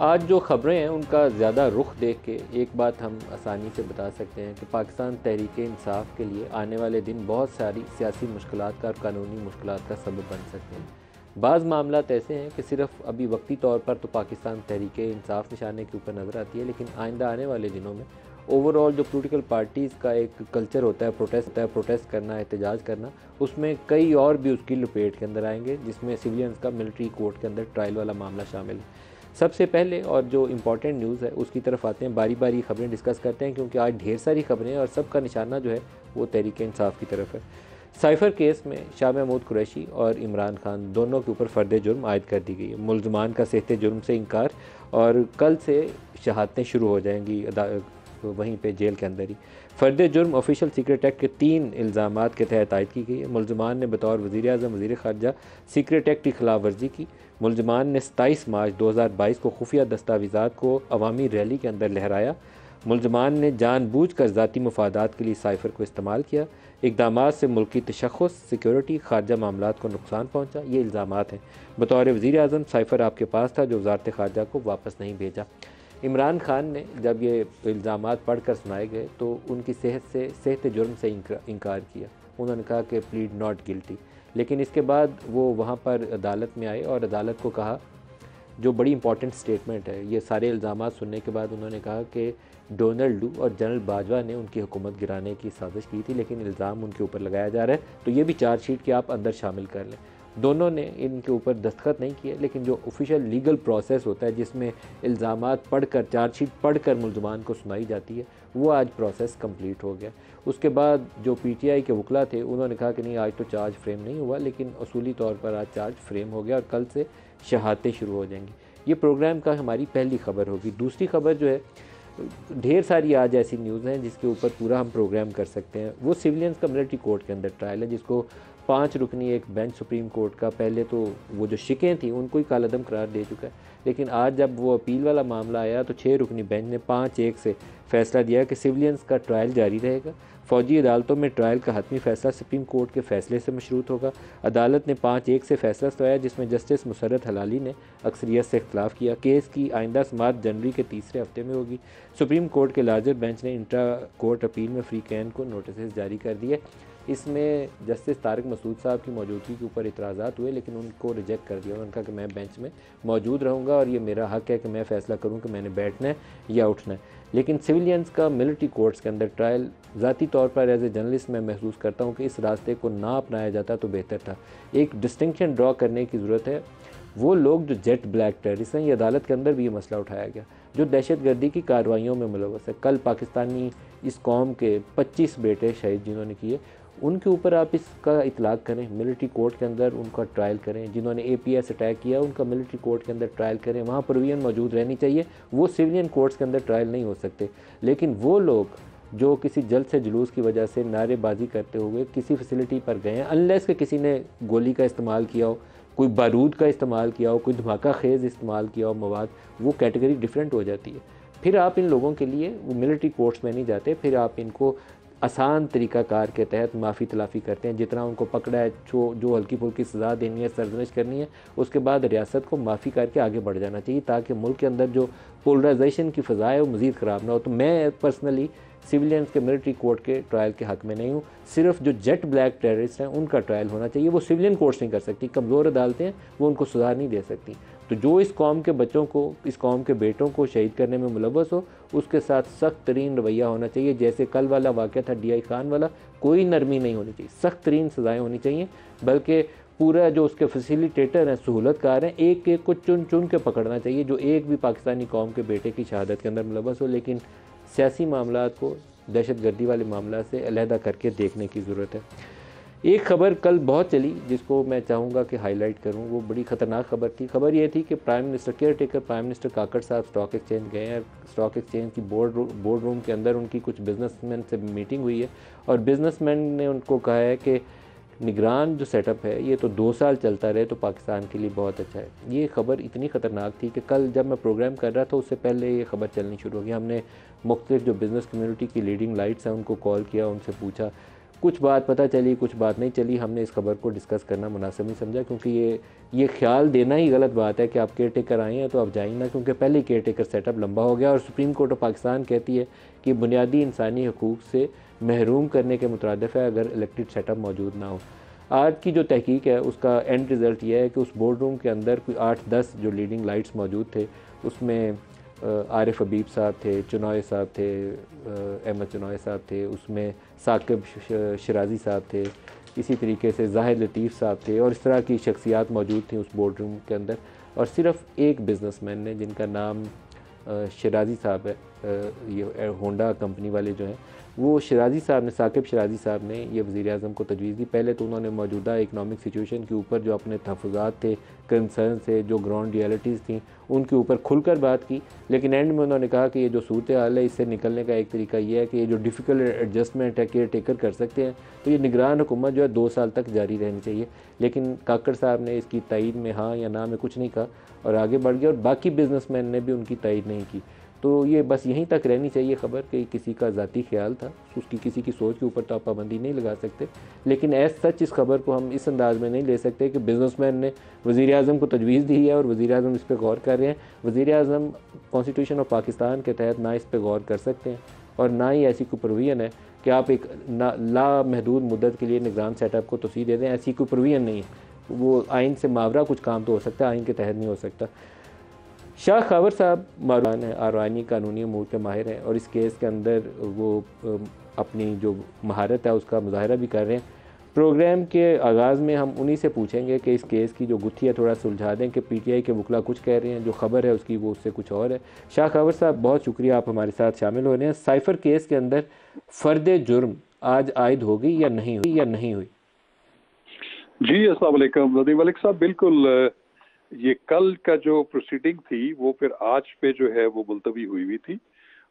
आज जो ख़बरें हैं उनका ज़्यादा रुख देख के एक बात हम आसानी से बता सकते हैं कि पाकिस्तान तहरीक-ए-इंसाफ़ के लिए आने वाले दिन बहुत सारी सियासी मुश्किलात का और कानूनी मुश्किलात का सबब बन सकते हैं। बाज़ मामलात ऐसे हैं कि सिर्फ़ अभी वक्ती तौर पर तो पाकिस्तान तहरीक-ए-इंसाफ़ निशाने के ऊपर नज़र आती है, लेकिन आइंदा आने वाले दिनों में ओवरऑल जो पॉलिटिकल पार्टीज़ का एक कल्चर होता है, प्रोटेस्ट करना, एहतजाज करना, उसमें कई और भी उसकी लपेट के अंदर आएंगे, जिसमें सिविलियंस का मिलिट्री कोर्ट के अंदर ट्रायल वाला मामला शामिल है। सबसे पहले और जो इम्पॉर्टेंट न्यूज़ है उसकी तरफ आते हैं, बारी बारी खबरें डिस्कस करते हैं, क्योंकि आज ढेर सारी खबरें हैं और सबका निशाना जो है वो तहरीक-ए-इंसाफ़ की तरफ है। साइफ़र केस में शाह महमूद कुरैशी और इमरान खान दोनों के ऊपर फ़र्द जुर्म आयद कर दी गई है। मुल्ज़मान का सेहते जुर्म से इनकार, और कल से शहादतें शुरू हो जाएंगी वहीं पे जेल के अंदर ही। फ़र्द जुर्म ऑफिशियल सीक्रेट एक्ट के 3 इल्ज़ामात के तहत आयद की गई है। मुल्ज़मान ने बतौर वज़ीर-ए-आज़म, वज़ीर ख़ारजा सीक्रेट एक्ट की खिलाफ वर्जी की। मुल्ज़मान ने 27 मार्च 2022 को खुफिया दस्तावेज़ात को अवामी रैली के अंदर लहराया। मुल्ज़मान ने जानबूझकर ज़ाती मफादात के लिए साइफ़र को इस्तेमाल किया। इक़दामात से मुल्की तशख़्ख़ुस, सिक्योरिटी, ख़ारजा मामलात को नुकसान पहुँचा। ये इल्ज़ामात हैं। बतौर वज़ीर-ए-आज़म साइफ़र आपके पास था जो वज़ारत ख़ारजा को वापस नहीं भेजा। इमरान खान ने जब ये इल्ज़ामात पढ़कर सुनाए गए तो उनकी सेहत जुर्म से इनकार किया। उन्होंने कहा कि प्लीड नॉट गिल्टी, लेकिन इसके बाद वो वहाँ पर अदालत में आए और अदालत को कहा, जो बड़ी इंपॉर्टेंट स्टेटमेंट है, ये सारे इल्ज़ामात सुनने के बाद उन्होंने कहा कि डोनाल्ड डू और जनरल बाजवा ने उनकी हुकूमत गिराने की साजिश की थी, लेकिन इल्ज़ाम उनके ऊपर लगाया जा रहा है, तो ये भी चार्जशीट के आप अंदर शामिल कर लें। दोनों ने इनके ऊपर दस्तखत नहीं किए, लेकिन जो ऑफिशियल लीगल प्रोसेस होता है जिसमें इल्ज़ामात पढ़कर, चार्जशीट पढ़कर मुल्ज़मान को सुनाई जाती है, वो आज प्रोसेस कंप्लीट हो गया। उसके बाद जो पीटीआई के वकला थे उन्होंने कहा कि नहीं, आज तो चार्ज फ्रेम नहीं हुआ, लेकिन असूली तौर पर आज चार्ज फ्रेम हो गया और कल से शहादतें शुरू हो जाएंगी। ये प्रोग्राम का हमारी पहली खबर होगी। दूसरी खबर जो है, ढेर सारी आज ऐसी न्यूज़ हैं जिसके ऊपर पूरा हम प्रोग्राम कर सकते हैं। वो सिविलियंस का मिलिट्री कोर्ट के अंदर ट्रायल है, जिसको 5 रुकनी एक बेंच सुप्रीम कोर्ट का, पहले तो वो जो शिकें थी उनको ही कालअदम करार दे चुका है, लेकिन आज जब वो अपील वाला मामला आया तो 6 रुकनी बेंच ने 5-1 से फैसला दिया कि सिविलियंस का ट्रायल जारी रहेगा। फ़ौजी अदालतों में ट्रायल का हतमी फ़ैसला सुप्रीम कोर्ट के फ़ैसले से मशरूत होगा। अदालत ने 5-1 से फैसला सुनाया, जिसमें जस्टिस मुसर्रत हलाली ने अक्सरियत से इख्तलाफ किया। केस की आइंदा समाअत जनवरी के तीसरे हफ्ते में होगी। सुप्रीम कोर्ट के लार्जर बेंच ने इंट्रा कोर्ट अपील में फ्री कैन को नोटिस जारी कर दिए। इसमें जस्टिस तारिक मसूद साहब की मौजूदगी के ऊपर इतराज़ात हुए, लेकिन उनको रिजेक्ट कर दिया। उन्होंने कहा कि मैं बेंच में मौजूद रहूँगा और ये मेरा हक़ है कि मैं फ़ैसला करूँ कि मैंने बैठना है या उठना है। लेकिन सिविलियंस का मिलिट्री कोर्ट्स के अंदर ट्रायल, ज़ाती तौर पर एज ए जर्नलिस्ट मैं महसूस करता हूँ कि इस रास्ते को ना अपनाया जाता तो बेहतर था। एक डिस्टिंक्शन ड्रॉ करने की ज़रूरत है। वो लोग जो जेट ब्लैक टेररिस्ट हैं, ये अदालत के अंदर भी ये मसला उठाया गया, जो दहशतगर्दी की कार्रवाइयों में मुलव्वस है। कल पाकिस्तानी इस कौम के 25 बेटे शहीद जिन्होंने किए, उनके ऊपर आप इसका इतलाक़ करें, मिलिट्री कोर्ट के अंदर उनका ट्रायल करें। जिन्होंने APS अटैक किया उनका मिलिट्री कोर्ट के अंदर ट्रायल करें, वहाँ प्रोविजन मौजूद रहनी चाहिए। वो सिविलियन कोर्ट्स के अंदर ट्रायल नहीं हो सकते। लेकिन वो लोग जो किसी जल्द से जुलूस की वजह से नारेबाजी करते हुए किसी फैसिलिटी पर गए हैं, अनलेस कि किसी ने गोली का इस्तेमाल किया हो, कोई बारूद का इस्तेमाल किया हो, कोई धमाका खेज़ इस्तेमाल किया हो मवाद, वो कैटेगरी डिफरेंट हो जाती है। फिर आप इन लोगों के लिए वो मिलिट्री कोर्ट्स में नहीं जाते, फिर आप इनको आसान तरीक़ाकार के तहत माफ़ी तलाफ़ी करते हैं। जितना उनको पकड़ा है, जो हल्की फुल्की सज़ा देनी है, सरजनिश करनी है, उसके बाद रियासत को माफ़ी करके आगे बढ़ जाना चाहिए, ताकि मुल्क के अंदर जो पोलराइजेशन की फ़ज़ा है वो मज़ीद ख़राब ना हो। तो मैं पर्सनली सिविलियंस के मिलिट्री कोर्ट के ट्रायल के हक़ में नहीं हूँ। सिर्फ जो जेट ब्लैक टेररिस्ट हैं उनका ट्रायल होना चाहिए। वो सिविलियन कोर्ट्स नहीं कर सकती, कमज़ोर अदालतें हैं, वो उनको सज़ा नहीं दे सकती। तो जो इस कौम के बच्चों को, इस कौम के बेटों को शहीद करने में मुलव्वस हो, उसके साथ सख्त तरीन रवैया होना चाहिए। जैसे कल वाला वाक़या था DI खान वाला, कोई नरमी नहीं होनी चाहिए, सख्त तरीन सज़ाएँ होनी चाहिए। बल्कि पूरा जो उसके फैसिलिटेटर हैं, सहूलतकार हैं, एक एक को चुन चुन के पकड़ना चाहिए, जो एक भी पाकिस्तानी कौम के बेटे की शहादत के अंदर मुलव्वस हो। लेकिन सियासी मामलात को दहशतगर्दी वाले मामला से अलहदा करके देखने की ज़रूरत है। एक ख़बर कल बहुत चली जिसको मैं चाहूँगा कि हाईलाइट करूँ, वो बड़ी ख़तरनाक खबर थी। खबर ये थी कि prime minister, caretaker prime minister Kakar साहब स्टॉक एक्सचेंज गए हैं। स्टॉक एक्सचेंज की बोर्ड रूम के अंदर उनकी कुछ बिजनेसमैन से मीटिंग हुई है और बिजनेसमैन ने उनको कहा है कि निगरान जो सेटअप है ये तो 2 साल चलता रहे तो पाकिस्तान के लिए बहुत अच्छा है। ये खबर इतनी ख़तरनाक थी कि कल जब मैं प्रोग्राम कर रहा था उससे पहले ये खबर चलनी शुरू हो गई। हमने मुख्तलिफ जो बिज़नेस कम्युनिटी की लीडिंग लाइट्स हैं उनको कॉल किया, उनसे पूछा, कुछ बात पता चली, कुछ बात नहीं चली। हमने इस खबर को डिस्कस करना मुनासिब नहीं समझा, क्योंकि ये ख्याल देना ही गलत बात है कि आप केयर टेकर आए हैं तो आप जाइए ना, क्योंकि पहले ही केयर टेकर सेटअप लंबा हो गया। और सुप्रीम कोर्ट ऑफ पाकिस्तान कहती है कि बुनियादी इंसानी हकूक़ से महरूम करने के मुतरादिफ है अगर इलेक्टेड सेटअप मौजूद ना हो। आज की जो तहकीक है उसका एंड रिज़ल्ट ये है कि उस बोर्ड रूम के अंदर कोई 8-10 जो लीडिंग लाइट्स मौजूद थे, उसमें आरिफ हबीब साहब थे, चुनॉय साहब थे, अहमद चुनॉय साहब थे, उसमें साकिब शराजी साहब थे, इसी तरीके से ज़ाहिद लतीफ़ साहब थे, और इस तरह की शख्सियात मौजूद थी उस बोर्ड रूम के अंदर। और सिर्फ़ एक बिज़नेसमैन ने, जिनका नाम शराजी साहब है, ये होंडा कंपनी वाले जो हैं, वो शराजी साहब ने, साकिब शराजी साहब ने ये वज़ीर-ए-आज़म को तजवीज़ दी। पहले तो उन्होंने मौजूदा इकनॉमिक सिचुएशन के ऊपर जो अपने तहफ़्फ़ुज़ात थे, कंसर्न थे, जो ग्राउंड रियलिटीज़ थी, उनके ऊपर खुलकर बात की। लेकिन एंड में उन्होंने कहा कि ये जो सूरत हाल है, इससे निकलने का एक तरीका ये है कि ये जो डिफ़िकल्ट एडजस्टमेंट है केयर टेकर कर सकते हैं, तो ये निगरान हुकूमत जो है 2 साल तक जारी रहनी चाहिए। लेकिन काकड़ साहब ने इसकी तायीद में हाँ या ना में कुछ नहीं कहा और आगे बढ़ गया, और बाकी बिजनेसमैन ने भी उनकी तायीद नहीं की। तो ये बस यहीं तक रहनी चाहिए ख़बर कि किसी का ज़ाती ख्याल था, उसकी किसी की सोच के ऊपर तो आप पाबंदी नहीं लगा सकते। लेकिन एज सच इस खबर को हम इस अंदाज़ में नहीं ले सकते कि बिज़नेसमैन ने वज़ीर-ए-आज़म को तजवीज़ दी है और वज़ीर-ए-आज़म इस पर गौर कर रहे हैं। वज़ीर-ए-आज़म कॉन्स्टिट्यूशन ऑफ पाकिस्तान के तहत ना इस पर गौर कर सकते हैं और ना ही ऐसी कोई प्रोविज़न है कि आप एक लामहदूद मुद्दत के लिए निगरान सेटअप को तोसीह दे दें। ऐसी कोई प्रोविज़न नहीं है। वो आइन से मावरा कुछ काम तो हो सकता है, आइन के तहत नहीं हो सकता। शाह खावर साहब मारूआन है, आरवानी कानूनी अमूर के माहिर हैं और इस केस के अंदर वो अपनी जो महारत है उसका मुजाहरा भी कर रहे हैं। प्रोग्राम के आगाज़ में हम उन्हीं से पूछेंगे कि इस केस की जो गुत्थी है थोड़ा सुलझा दें कि पीटीआई के वकला कुछ कह रहे हैं, जो ख़बर है उसकी वो उससे कुछ और है। शाह खावर साहब बहुत शुक्रिया, आप हमारे साथ शामिल हो रहे हैं। साइफ़र केस के अंदर फ़र्द जुर्म आज आयद होगी या नहीं हुई? जी अस्सलाम वालेकुम नदीम मलिक साहब, बिल्कुल ये कल का जो प्रोसीडिंग थी वो फिर आज पे जो है वो मुलतवी हुई थी,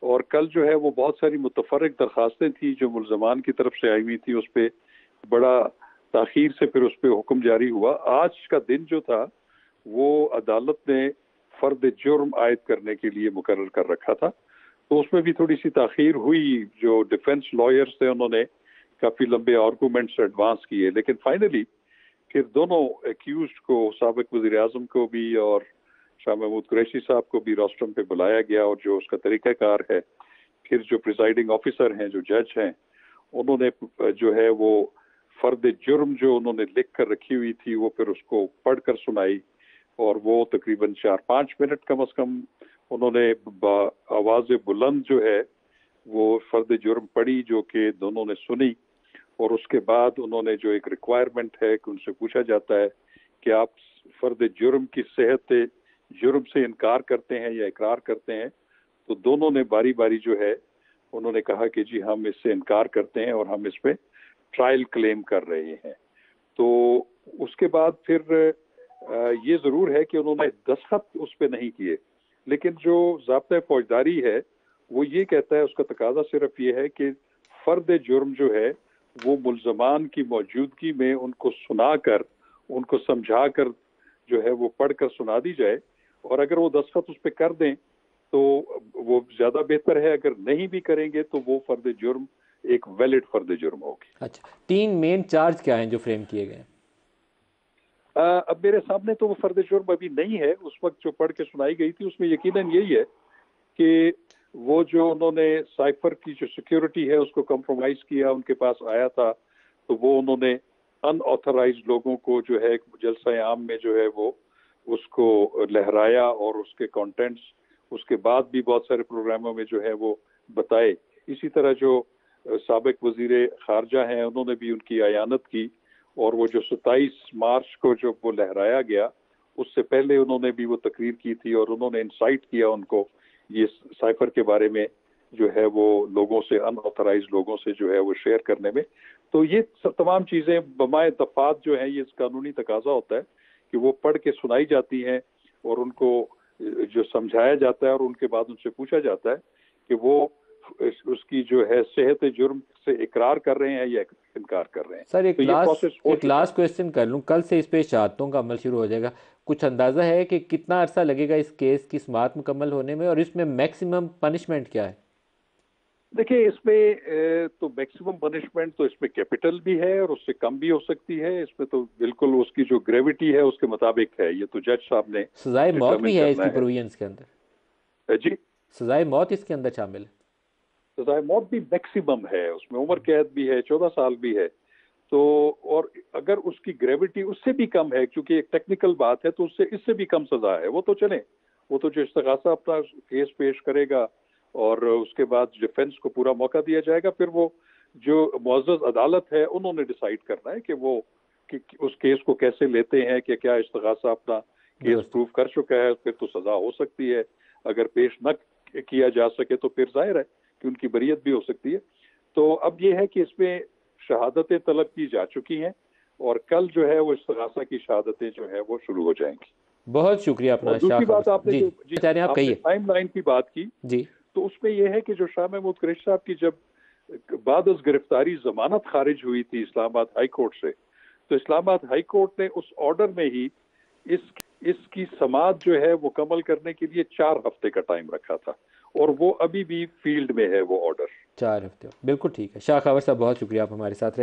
और कल जो है वो बहुत सारी मुतफर्रिक दरखास्तें थी जो मुल्ज़मान की तरफ से आई हुई थी, उस पर बड़ा ताख़ीर से फिर उस पर हुक्म जारी हुआ। आज का दिन जो था वो अदालत ने फ़र्द जुर्म आयद करने के लिए मुकर्रर कर रखा था, तो उसमें भी थोड़ी सी ताख़ीर हुई। जो डिफेंस लॉयर्स थे उन्होंने काफ़ी लंबे आर्गूमेंट्स एडवांस किए, लेकिन फाइनली फिर दोनों एक्यूज्ड को, साबिक वज़ीर-ए-आज़म को भी और शाह महमूद कुरैशी साहब को भी रोस्टम पे बुलाया गया, और जो उसका तरीक़ाकार है, फिर जो प्रिजाइडिंग ऑफिसर हैं, जो जज हैं, उन्होंने जो है वो फ़र्द जुर्म जो उन्होंने लिख कर रखी हुई थी वो फिर उसको पढ़ कर सुनाई, और वो तकरीबन 4-5 मिनट कम अज़ कम उन्होंने आवाज़ बुलंद जो है वो फ़र्द जुर्म पढ़ी, जो कि दोनों ने सुनी। और उसके बाद उन्होंने जो एक रिक्वायरमेंट है कि उनसे पूछा जाता है कि आप फ़र्द जुर्म की सेहत जुर्म से इनकार करते हैं या इकरार करते हैं, तो दोनों ने बारी बारी जो है उन्होंने कहा कि जी हम इससे इनकार करते हैं और हम इस पे ट्रायल क्लेम कर रहे हैं। तो उसके बाद फिर ये ज़रूर है कि उन्होंने दस्तखत उस पर नहीं किए, लेकिन जो ज़ाब्ता फौजदारी है वो ये कहता है, उसका तकाजा सिर्फ ये है कि फ़र्द जुर्म जो है वो मुल्ज़मान की मौजूदगी में उनको सुनाकर, उनको समझाकर जो है वो पढ़कर सुना दी जाए, और अगर वो दस्तखत उस पर कर दें तो वो ज़्यादा बेहतर है। अगर नहीं भी करेंगे तो वो फ़र्द जुर्म एक वैलिड फ़र्द जुर्म होगी। अच्छा, 3 मेन चार्ज क्या हैं जो फ्रेम किए गए? अब मेरे सामने तो वो फ़र्द जुर्म अभी नहीं है। उस वक्त जो पढ़ के सुनाई गई थी उसमें यकीनन यही है कि वो जो उन्होंने साइफर की जो सिक्योरिटी है उसको कंप्रोमाइज किया, उनके पास आया था, तो वो उन्होंने अनऑथराइज्ड लोगों को जो है जलसा आम में जो है वो उसको लहराया, और उसके कंटेंट्स उसके बाद भी बहुत सारे प्रोग्रामों में जो है वो बताए। इसी तरह जो साबिक वजीर खारजा हैं उन्होंने भी उनकी अयानत की, और वो जो 27 मार्च को जो वो लहराया गया उससे पहले उन्होंने भी वो तकरीर की थी, और उन्होंने इंसाइट किया उनको ये साइफर के बारे में जो है वो लोगों से, अनऑथराइज लोगों से जो है वो शेयर करने में। तो ये तमाम चीज़ें बमाए दफात जो है ये कानूनी तकाजा होता है कि वो पढ़ के सुनाई जाती हैं और उनको जो समझाया जाता है, और उनके बाद उनसे पूछा जाता है कि वो उसकी जो है सेहत जुर्म से इकरार कर रहे हैं या इनकार कर रहे हैं। सर तो ये प्रोसेस एक लास्ट क्वेश्चन कर लूँ, कल से इस पे शहादतों का अमल शुरू हो जाएगा, कुछ अंदाज़ा है कि कितना अरसा लगेगा इस केस की समाअत मुकम्मल होने में, और इसमें मैक्सिमम पनिशमेंट क्या है? देखिए इसमें तो मैक्सिमम पनिशमेंट तो इसमें कैपिटल भी है और उससे कम भी हो सकती है। इसमें तो बिल्कुल उसकी जो ग्रेविटी है उसके मुताबिक है, ये तो जज साहब ने सजाए मौत डिटरमिन भी है करना इसकी है। प्रोविजंस के अंदर? जी, सजाए मौत इसके अंदर शामिल है? सजाए मौत भी मैक्सिमम है, उसमें उम्र कैद भी है, 14 साल भी है। तो और अगर उसकी ग्रेविटी उससे भी कम है, क्योंकि एक टेक्निकल बात है, तो उससे इससे भी कम सजा है, वो तो चले। वो तो जो इस्तगासा अपना केस पेश करेगा और उसके बाद डिफेंस को पूरा मौका दिया जाएगा, फिर वो जो मुअज़्ज़ज़ अदालत है उन्होंने डिसाइड करना है कि वो कि उस केस को कैसे लेते हैं, कि क्या इस्तगासा अपना केस दुरुस्त। प्रूव कर चुका है, फिर तो सजा हो सकती है। अगर पेश न किया जा सके तो फिर जाहिर है कि उनकी बरीयत भी हो सकती है। तो अब ये है कि इसमें शहादतें तलब की जा चुकी हैं और कल जो है वो इस्तगासा की शहादतें जो है वो शुरू हो जाएंगी। बहुत शुक्रिया और अपना शाह दूसरी खबर बात, साहब। आपने जी जो जी चाह रहे हैं आप आपने कहिए। टाइम लाइन की बात की, जी। तो उसमें यह है कि जो शाह महमूद कुरैशी साहब की जब बाद उस गिरफ्तारी जमानत खारिज हुई थी इस्लामाबाद हाई कोर्ट से, तो इस्लामाबाद हाई कोर्ट ने उस ऑर्डर में ही इस इसकी समाअत जो है वो कमल करने के लिए 4 हफ्ते का टाइम रखा था, और वो अभी भी फील्ड में है वो ऑर्डर। 4 हफ्ते, बिल्कुल ठीक है। शाह खबर साहब बहुत शुक्रिया, आप हमारे साथ रहे।